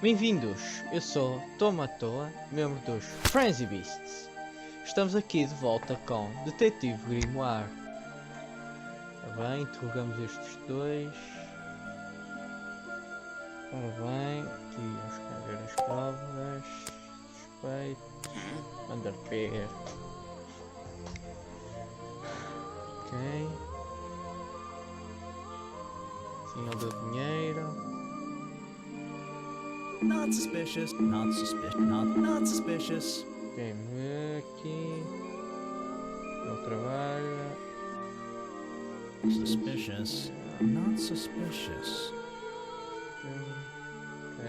Bem-vindos, eu sou Toamatoa, membro dos Frenzy Beasts. Estamos aqui de volta com Detetive Grimoire. Ora bem, interrogamos estes dois. Ora bem, aqui vamos ver as provas. Suspeitos. Underpair. Ok. Sim, ele deu dinheiro. Not suspicious. Not suspicious. Not suspicious. Ok, aqui. Ele trabalha. Suspicious. Not suspicious. Ok.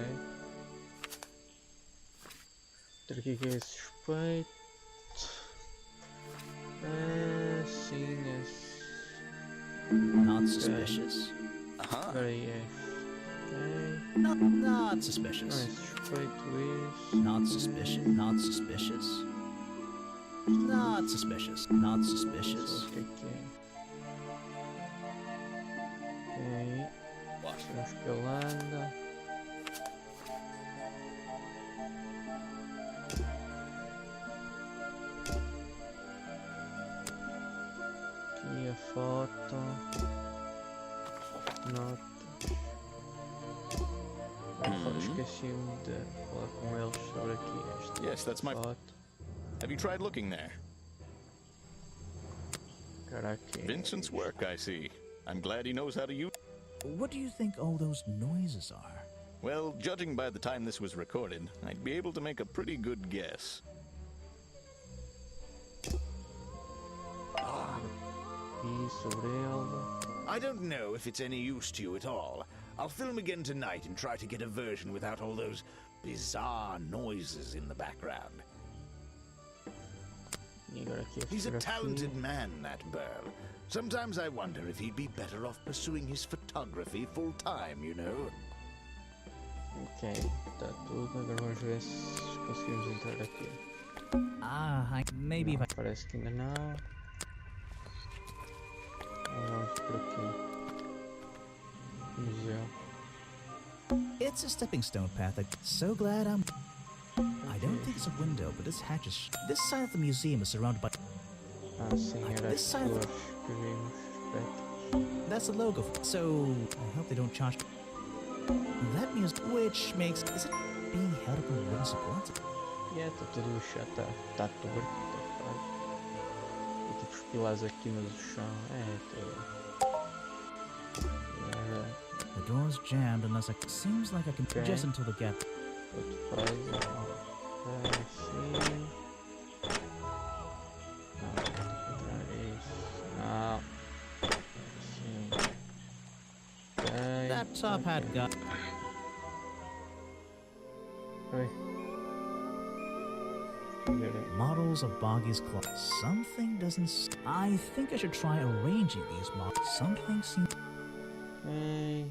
Outro aqui que é suspeito. Sim, é. Not suspicious. Agora é. Ok. Not Não suspicious. é suspeito isso. Not suspicious. Not suspicious. Not suspicious. Not Só suspicious. o que é que é. Ok. Vamos escalando. Aqui a foto. Notas. Esqueci-me de falar com eles sobre aqui esta Yes, that's my. foto. Have you tried looking there? Caraca. Vincent's work, I see. I'm glad he knows how to use. What do you think all those noises are? Well, judging by the time this was recorded, I'd be able to make a pretty good guess. E sobre ele. I don't know if it's any use to you at all. I'll film again tonight and try to get a version without all those bizarre noises in the background. E agora aqui a He's a fotografia. talented man, that Burl. Sometimes I wonder if he'd be better off pursuing his photography full time, you know? Ok, está tudo. Agora vamos ver se conseguimos entrar aqui. Maybe if I. Parece que ainda não. Vamos por aqui. Museu. It's a stepping stone path. So glad I'm. I don't think it's a window, but this hatch is. This side of the museum is surrounded by. Ah, sim, era This as side of flores que vimos. Espectros. That's the logo. So I hope they don't charge. That means which makes is it being held up on wooden supports? E está tudo lixado, está torto, está fraco. E tipo os pilares aqui no chão. Tudo. The door's jammed unless I. Seems like I can Okay. just until the gap. Outro puzzle. Assim. Não, vou encontrar isso. Não. Assim. Ok. That top hat got. Oi. Ver aí. Models of Boggy's clock. Something doesn't. I think I should try arranging these models. Something seems. Ok.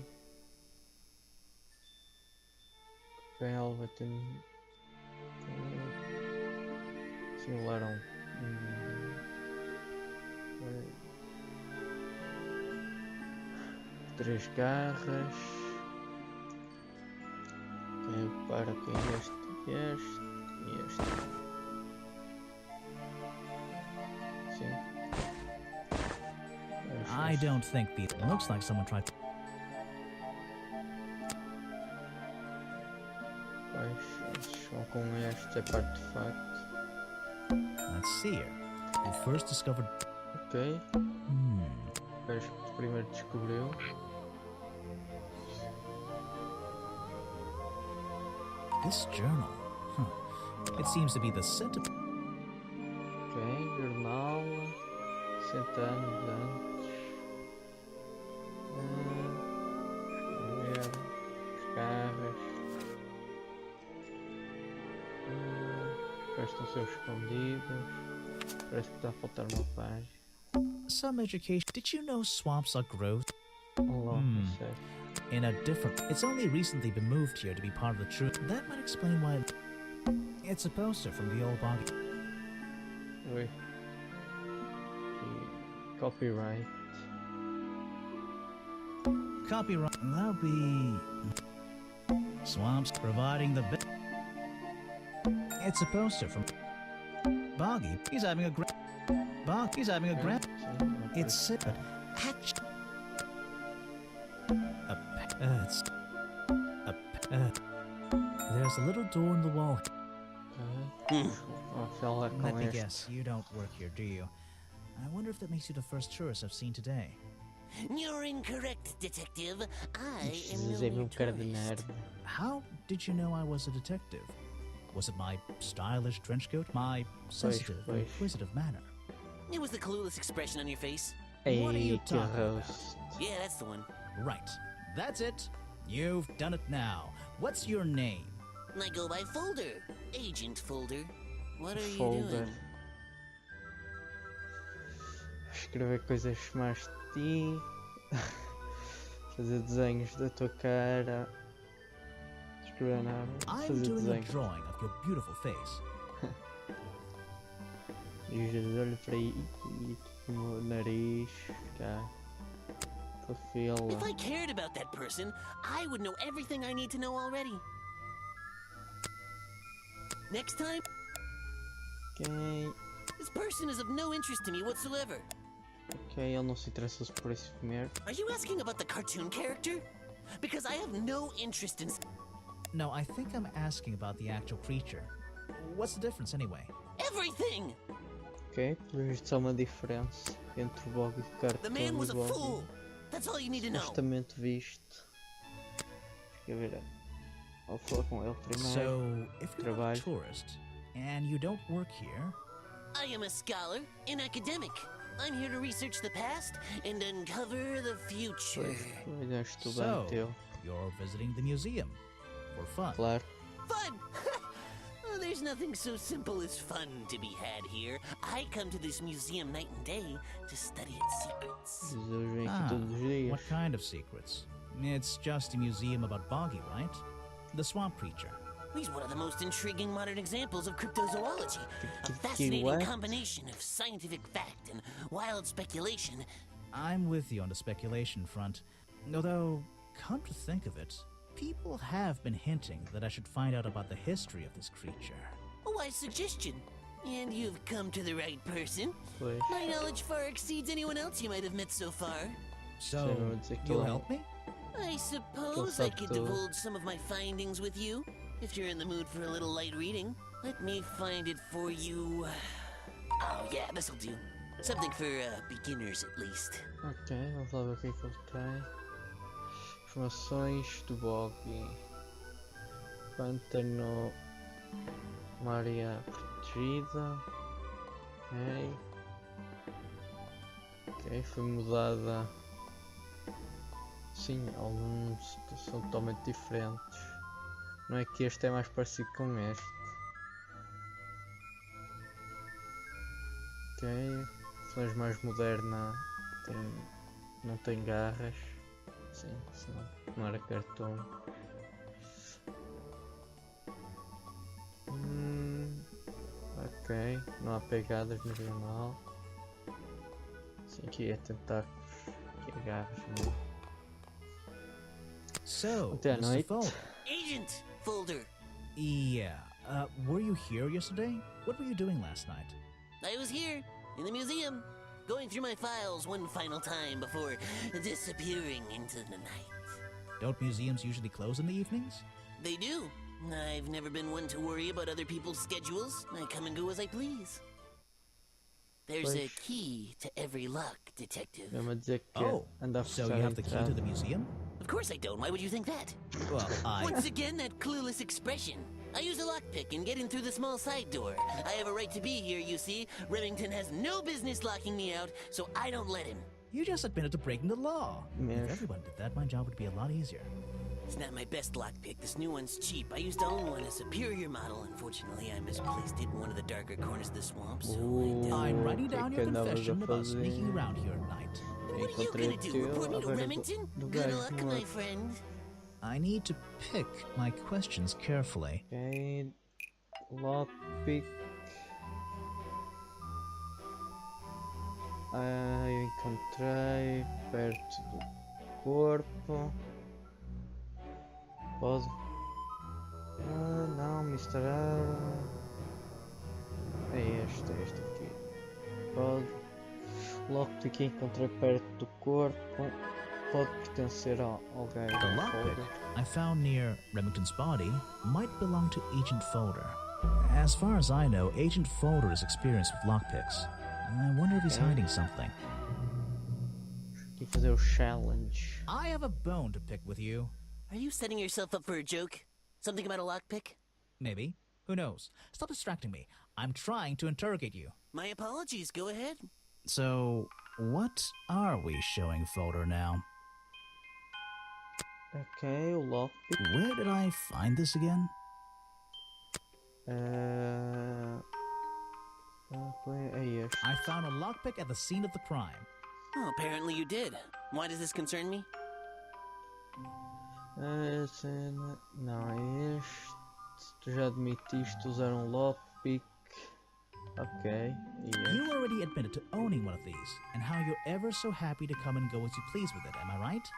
Velvet and simularam três garras. Ok, para com este e este. Sim. I don't think these. Looks like someone tried. Só com esta parte de facto. Let's see here. Who first discovered. Ok. Acho que primeiro descobriu. This journal. Huh. It seems to be the center. Ok, jornal. 60 anos antes. Ver. As garras. Parece que estão a ser escondidos. Parece que está a faltar uma página. Some education. Did you know swamps are growth Olá, sério. in a different? It's only recently been moved here to be part of the truth. That might explain why. It's a poster from the old Boggy. Oi. E copyright. Copyright. That'll be. Swamps providing the best. It's a poster from Boggy. He's having a grand. He's having a grand. Sim, It's said. It's there's a little door in the wall. Vou falar Let com me este. guess, you don't work here, do you? I wonder if that makes you the first tourist I've seen today. You're incorrect, detective. I am Jesus, no é mesmo cara de tourist. nerd. How did you know I was a detective? Was it my stylish trench coat? My sensitive, pois. inquisitive manner? It was the clueless expression on your face. What are you Ei, que talking about? roast. Yeah, that's the one. Right. That's it. You've done it now. What's your name? I go by Folder. Agent Folder. What are you Folder. doing? Escrever coisas mais de ti. Fazer desenhos da tua cara. Escrever nada. I'm Fazer doing a desenhos. drawing of your beautiful face. E os olhos para aí. E o nariz. Cá. Papel. If I cared about that person, I would know everything I need to know already. Next time, Ok. this person is of no interest to me whatsoever. Ok, ele não se interessa por isso primeiro. Are you asking about the cartoon character? Because I have no interest in No, I think I'm asking about the actual creature. What's the difference anyway? everything. Ok, pelo visto há uma diferença entre o bog e o cartão. The man was e a o bog. fool. That's all you need to know. Justamente visto. Quer ver? Vou falar com ele primeiro. So, if you're not a Trabalho. tourist and you don't work here, I am a scholar, an academic. I'm here to research the past and uncover the future. Pois é, so estudante eu. you're visiting the museum for fun. Claro. Fun! Oh, there's nothing so simple as fun to be had here. I come to this museum night and day to study its secrets. Jesus vem aqui todos os dias. What kind of secrets? It's just a museum about Boggy, right? The swamp creature. He's one of the most intriguing modern examples of cryptozoology. A what? fascinating combination of scientific fact and wild speculation. I'm with you on the speculation front. Although, come to think of it, people have been hinting that I should find out about the history of this creature. A wise suggestion. And you've come to the right person. Pois. My knowledge far exceeds anyone else you might have met so far. So, Sei, vou dizer que you'll ele- help me? I suppose I could Concepto. divulge some of my findings with you, if you're in the mood for a little light reading. Let me find it for you. Oh yeah, this'll do. Something for beginners at least. Ok, vamos lá ver o que é que ele tem. Informações do bog. Pântano. Uma área protegida. Ok. Ok, foi mudada. Sim, alguns são totalmente diferentes. Não é que este é mais parecido com este. Ok, versões mais moderna não tem garras. Sim, senão não era cartão. Ok, não há pegadas no jornal. Sim, aqui é tentáculos, aqui é garras. So, Até à Mr. noite. Folk. Agent Folder. Yeah. Were you here yesterday? What were you doing last night? I was here, in the museum, going through my files one final time before disappearing into the night. Don't museums usually close in the evenings? They do. I've never been one to worry about other people's schedules. I come and go as I please. There's a Pois. key to every lock, detective. Vamos dizer que Oh, anda a so forçar you a have the key to entrada. the museum? Of course I don't. Why would you think that? Well, Once again, that clueless expression. I use a lockpick and get in through the small side door. I have a right to be here, you see. Remington has no business locking me out, so I don't let him. You just admitted to breaking the law. Yes. If everyone did that, my job would be a lot easier. It's not my best lockpick. This new one's cheap. I used to own one, a superior model. Unfortunately, I misplaced it in one of the darker corners of the swamp, so I I'm writing que down que your andavas a confession about fazer? sneaking around here at night. What are you gonna do? Report me to Remington? do Good gajo luck, morto. my friend. I need to pick my questions carefully. Ok, lockpick. Eu encontrei perto do corpo. Pode Ah, não, Mr. É este aqui. Pode. Lockpick que encontrei perto do corpo pode pertencer a alguém. The lockpick I found near Remington's body might belong to Agent Folder. As far as I know, Agent Folder is experienced with lockpicks. I wonder if he's hiding something. Aqui fazer o challenge. I have a bone to pick with you. Are you setting yourself up for a joke? Something about a lockpick? Maybe. Who knows? Stop distracting me. I'm trying to interrogate you. My apologies, go ahead. So, what are we showing Folder now? Ok, o lockpick. Where did I find this again? É este. I found a lockpick at the scene of the crime. Oh, apparently you did. Why does this concern me? Não, é este. Tu já admitiste usar um lockpick. Ok, e este. You already admitted to owning one of these, and how you're ever so happy to come and go as you please with it, am I right?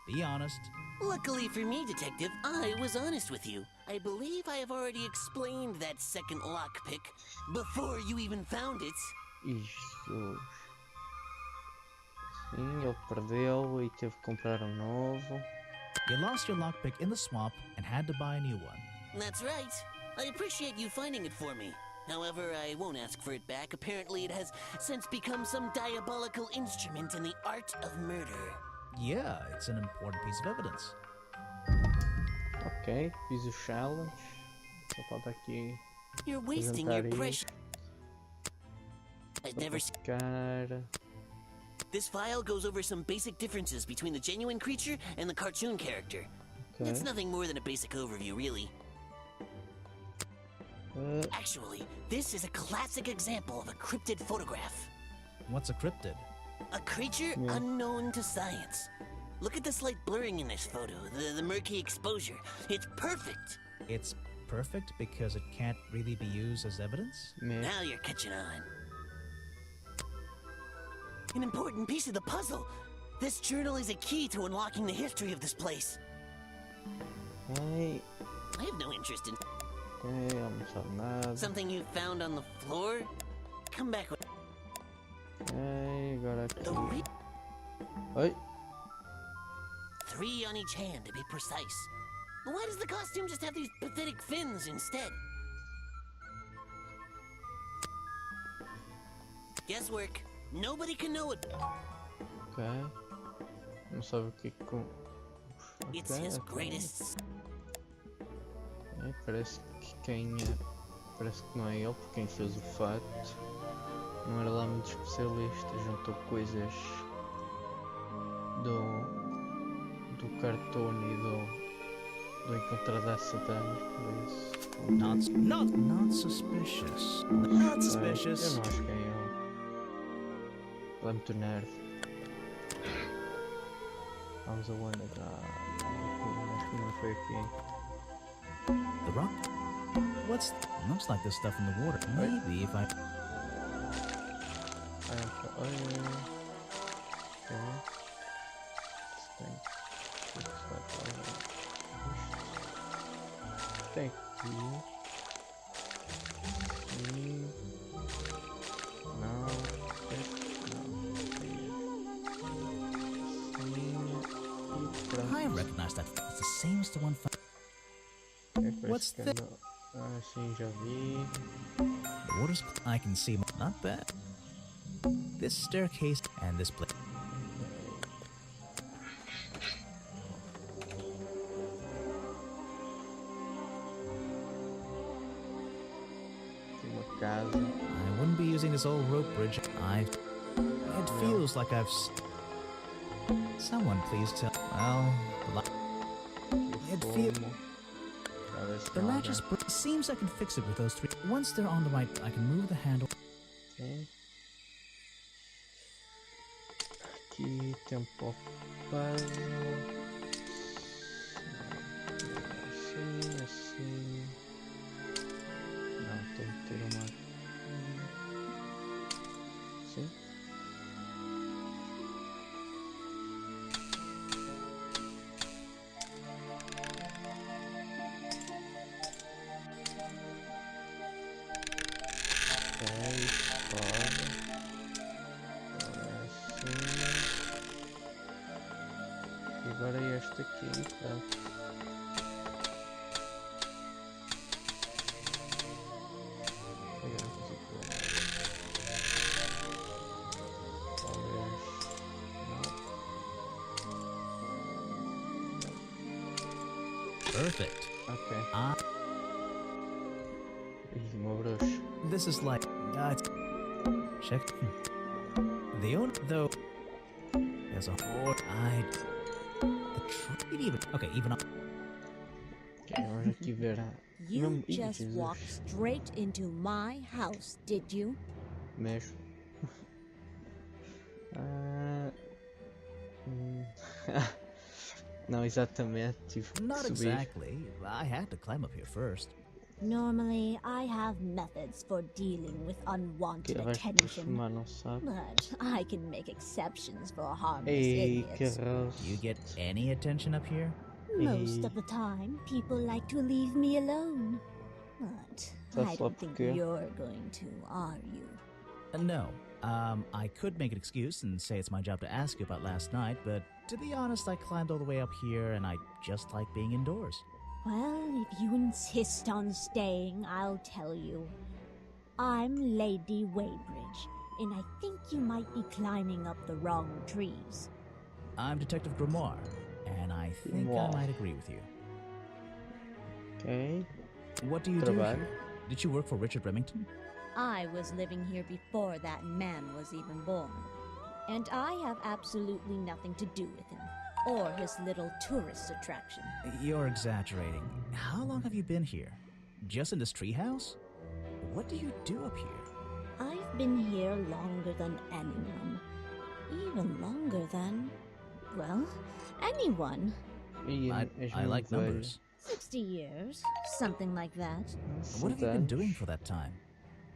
Be honest. Luckily for me, Detective, I was honest with you. I believe I have already explained that second lockpick before you even found it. Jesus. Sim, ele perdeu e teve que comprar um novo. You lost your lockpick in the swamp and had to buy a new one. That's right. I appreciate you finding it for me. However, I won't ask for it back. Apparently, it has since become some diabolical instrument in the art of murder. Yeah, it's an important piece of evidence. Ok, fiz o challenge. Só falta aqui You're wasting your precious. I'd never. cara. This file goes over some basic differences between the genuine creature and the cartoon character. Okay. It's nothing more than a basic overview, really. Actually, this is a classic example of a cryptid photograph. What's a cryptid? A creature unknown to science. Look at the slight blurring in this photo, the murky exposure. It's perfect. It's perfect because it can't really be used as evidence? Now you're catching on. An important piece of the puzzle. This journal is a key to unlocking the history of this place. Hey. I have no interest in Ok, não sabe nada. something you found on the floor. Come back with Ok, agora the aqui. Oi. 3 on each hand to be precise. But why does the costume just have these pathetic fins instead? Guesswork. Nobody can know it. Ok. Não sabe o que é com. It's his greatest. É, parece que parece que não é ele, porque quem fez o fato não era lá muito especialista, juntou coisas do cartoon e do encontrador satânico, por isso. Not suspicious. Not suspicious. Eu não acho que é ele. Ele é muito nerd. Vamos aonde? Não foi aqui. The rock? What's... Looks like there's stuff in the water. Maybe if I... Tem aqui. Não. I recognize that. It's the same as the one found... What's this? Sim, já vi. The water's... I can see... Not bad. This staircase and this place. Tem uma casa. I wouldn't be using this old rope bridge. It feels like I've... Someone please tell... Well... It feels... The latch is... Seems I can fix it with those 3. Once they're on the right, I can move the handle. Okay. Aqui tem um pouco puzzle. Assim. Não, tem que ter uma. Sim. aqui, pronto. Agora não consigo ver. Talvez. Não. Perfect. Ok. Ah, Ih, uma bruxa. this is like check. The only though there's a whole the tree even okay even Ok, vamos aqui ver. You Não- Ih, just Jesus. walked straight into my house, did you? Mesmo. Ah, hum. Não, exatamente. Tive que not subir. exactly. I had to climb up here first. Normally, I have methods for dealing with Que unwanted o resto dos attention, humanos não sabe. but I can make exceptions for harmless Ei, que idiots. arroz. You get any attention up here? Most Ei. of the time, people like to leave me alone. But That's I don't think okay. you're going to, are you? No. I could make an excuse and say it's my job to ask you about last night, but to be honest, I climbed all the way up here and I just like being indoors. Well, if you insist on staying, I'll tell you. I'm Lady Weybridge, and I think you might be climbing up the wrong trees. I'm Detective Grimoire, and I think Grimoire. I might agree with you. Ok. What do you do Trabalho. here? Did you work for Richard Remington? I was living here before that man was even born, and I have absolutely nothing to do with him, or his little tourist attraction. You're exaggerating. How long have you been here? Just in this treehouse? What do you do up here? I've been here longer than anyone. Even longer than, well, anyone. Ih, és I muito like velho. numbers. 60 years, something like that. What have you been 60 doing anos. for that time?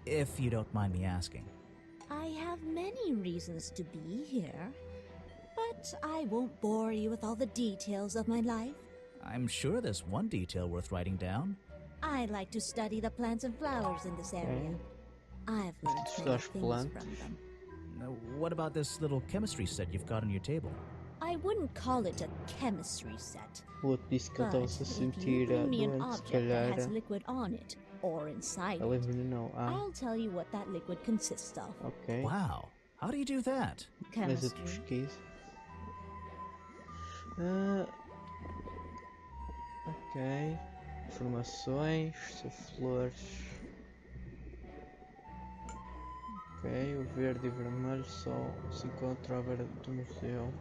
If you don't mind me asking. I have many reasons to be here, but I won't bore you with all the details of my life. I'm sure there's one detail worth writing down. I like to study the plants and flowers in this area. I've learned many Estudar things plantas. from them. What about this little chemistry set you've got on your table? I wouldn't call it a chemistry set, O outro disse que ele but estava-se a if you sentir bring me an doente, se object that has calhar. liquid on it, or inside Ela it, envenenou. Ah, I'll tell you what that liquid consists of. ok. Wow, how do you do that? Mesa de Chemistry. pesquisa. Ah, ok. Informações, são flores. Ok, o verde e o vermelho só se encontram à beira do museu.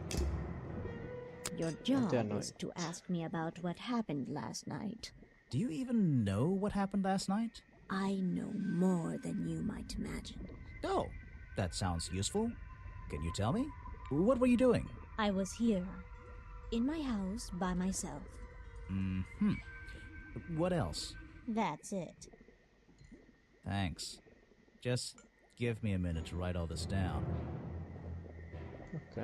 Your job Até à is noite. to ask me about what happened last night. Do you even know what happened last night? I know more than you might imagine. Oh, that sounds useful. Can you tell me? What were you doing? I was here, in my house, by myself. Hmm. What else? That's it. Thanks. Just give me a minute to write all this down. Ok,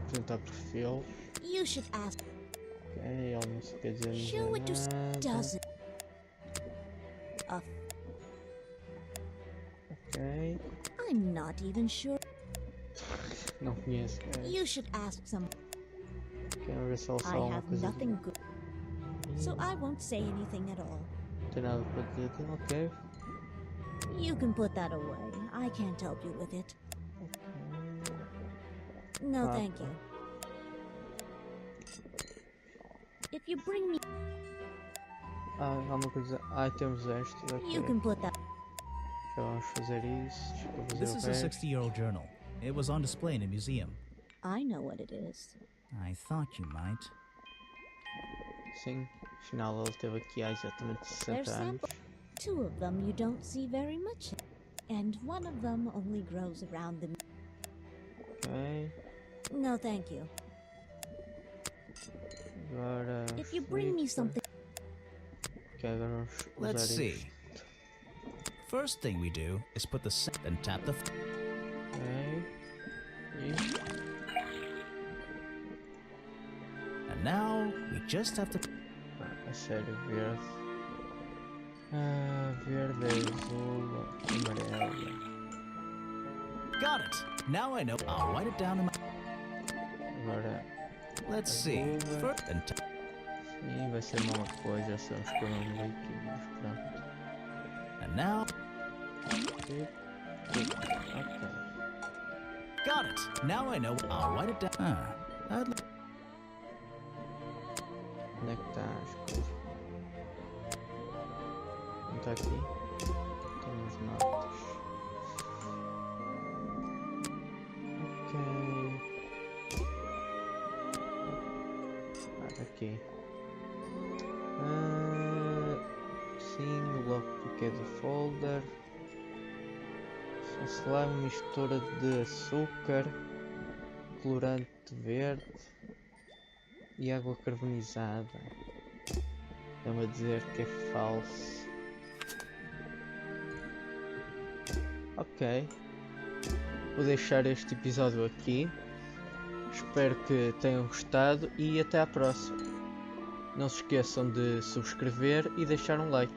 apresentar perfil. You should ask. Ok, ele não se quer dizer Show it to nada. doesn't. Ok, I'm not even sure. não conheço. You should ask some. Quero ver se ele I fala uma have coisa. nothing good, so I won't say anything at all. Não tem nada para dizer. Ok. You can put that away. I can't help you with it. No, thank you. If you bring me, Ah, há uma coisa. Ah, temos este. Ok. you can put that. Já vamos fazer isso. Deixa eu fazer This o is a resto. 60-year-old journal. It was on display in a museum. I know what it is. I thought you might. Sim, afinal ele teve aqui há exatamente They're 60 anos. sample. Two of them you don't see very much, and one of them only grows around the. Ok, No, thank you. agora. If you bring me Flipa. something, Ok, agora vamos usar Let's see. isto. First thing we do is put the set and tap the. Ok. E. And now we just have to. A sério, verde. Ah, verde, azul, amarelo. Got it. Now I know. I'll write it down in my. Agora. Let's see. Azul. First and tap. Sim, vai ser uma coisa, só escolher um líquido, pronto. And now, Ok. got it. Now I know. I'll write it down. I'd like. Onde é que está as coisas? Não está aqui? Temos notas. Ok. Ah, aqui. Sim, o lockpick é do folder. Só slime, mistura de açúcar, colorante verde e água carbonizada. Estão a dizer que é falso. Ok. Vou deixar este episódio aqui. Espero que tenham gostado e até à próxima. Não se esqueçam de subscrever e deixar um like.